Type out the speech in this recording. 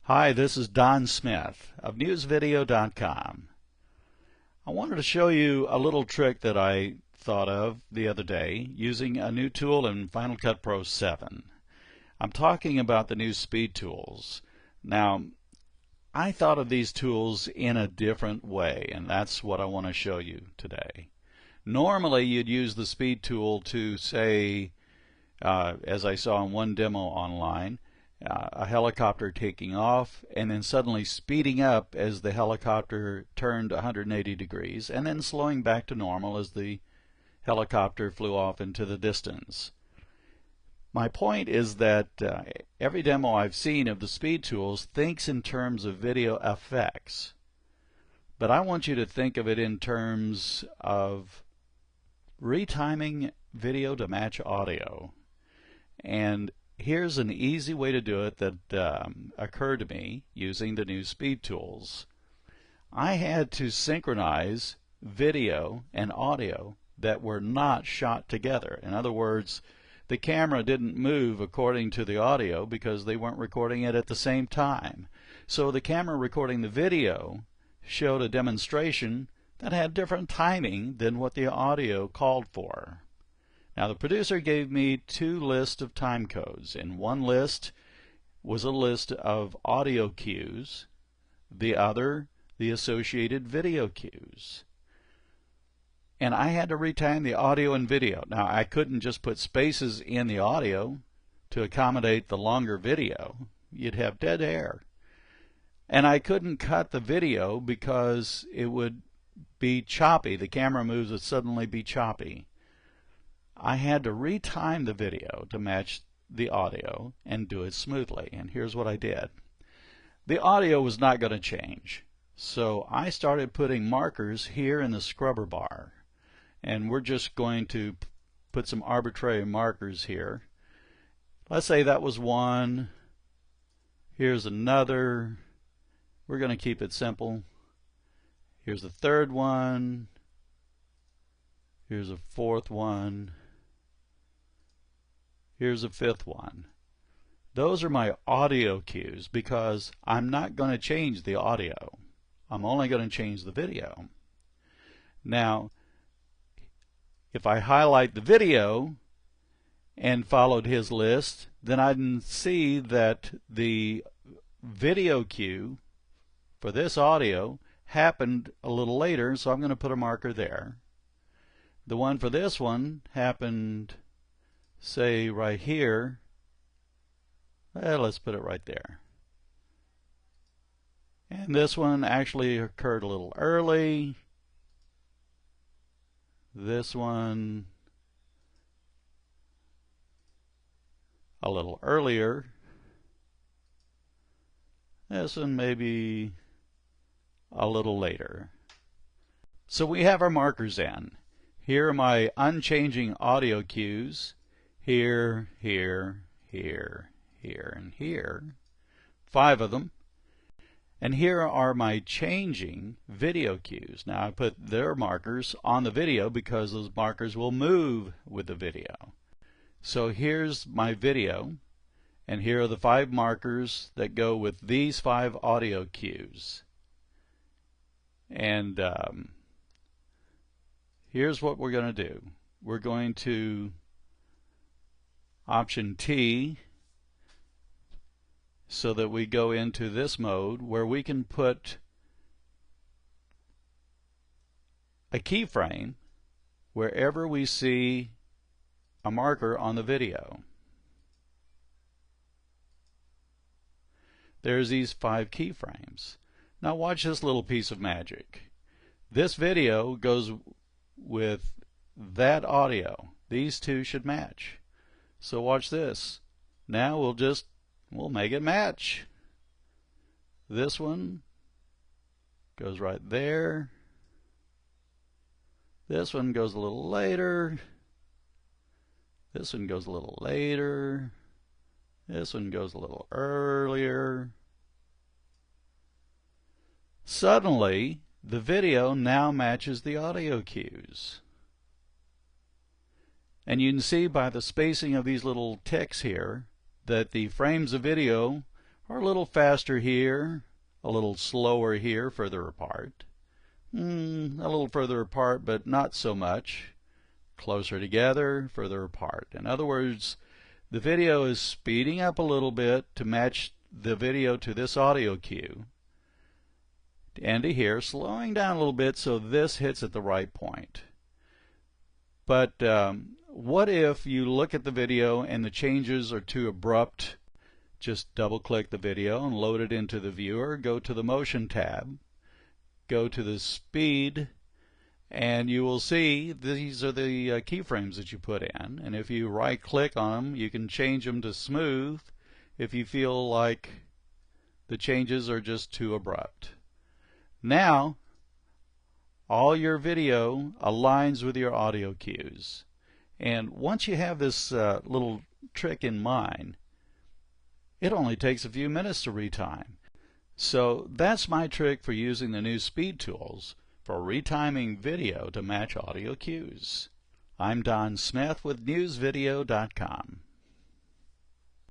Hi, this is Don Smith of newsvideo.com. I wanted to show you a little trick that I thought of the other day using a new tool in Final Cut Pro 7. I'm talking about the new SpeedTools. Now, I thought of these tools in a different way, and that's what I want to show you today. Normally, you'd use the Speed tool to say, as I saw in one demo online, a helicopter taking off and then suddenly speeding up as the helicopter turned 180 degrees and then slowing back to normal as the helicopter flew off into the distance. My point is that every demo I've seen of the Speed tools thinks in terms of video effects, but I want you to think of it in terms of retiming video to match audio. And here's an easy way to do it that occurred to me using the new Speed tools. I had to synchronize video and audio that were not shot together. In other words, the camera didn't move according to the audio because they weren't recording it at the same time. So the camera recording the video showed a demonstration that had different timing than what the audio called for. Now, the producer gave me two lists of time codes. In one list was a list of audio cues, the other the associated video cues. And I had to retime the audio and video. Now, I couldn't just put spaces in the audio to accommodate the longer video. You'd have dead air. And I couldn't cut the video because it would be choppy. The camera moves would suddenly be choppy. I had to retime the video to match the audio and do it smoothly. And here's what I did. The audio was not going to change. So I started putting markers here in the scrubber bar. And we're just going to put some arbitrary markers here. Let's say that was one. Here's another. We're going to keep it simple. Here's a third one. Here's a fourth one. Here's a fifth one. Those are my audio cues because I'm not going to change the audio. I'm only going to change the video. Now, if I highlight the video and followed his list, then I can see that the video cue for this audio happened a little later, so I'm going to put a marker there. The one for this one happened, say, right here. Let's put it right there. And this one actually occurred a little early. This one a little earlier. This one maybe a little later. So we have our markers in. Here are my unchanging audio cues. Here, here, here, here, and here. 5 of them. And here are my changing video cues. Now I put their markers on the video because those markers will move with the video. So here's my video, and here are the 5 markers that go with these 5 audio cues. And here's what we're going to do. We're going to Option T so that we go into this mode where we can put a keyframe wherever we see a marker on the video. There's these 5 keyframes. Now watch this little piece of magic. This video goes with that audio. These two should match. So watch this. Now we'll make it match. This one goes right there. This one goes a little later. This one goes a little later. This one goes a little earlier. Suddenly, the video now matches the audio cues. And you can see by the spacing of these little ticks here that the frames of video or a little faster here, a little slower here, further apart. A little further apart, but not so much. Closer together, further apart. In other words, the video is speeding up a little bit to match the video to this audio cue, and to here, slowing down a little bit so this hits at the right point. But what if you look at the video and the changes are too abrupt? Just double click the video and load it into the viewer. Go to the motion tab, go to the speed, and you will see these are the keyframes that you put in. And if you right click on them, you can change them to smooth if you feel like the changes are just too abrupt. Now all your video aligns with your audio cues. And once you have this little trick in mind, it only takes a few minutes to retime. So that's my trick for using the new SpeedTools for retiming video to match audio cues. I'm Don Smith with newsvideo.com.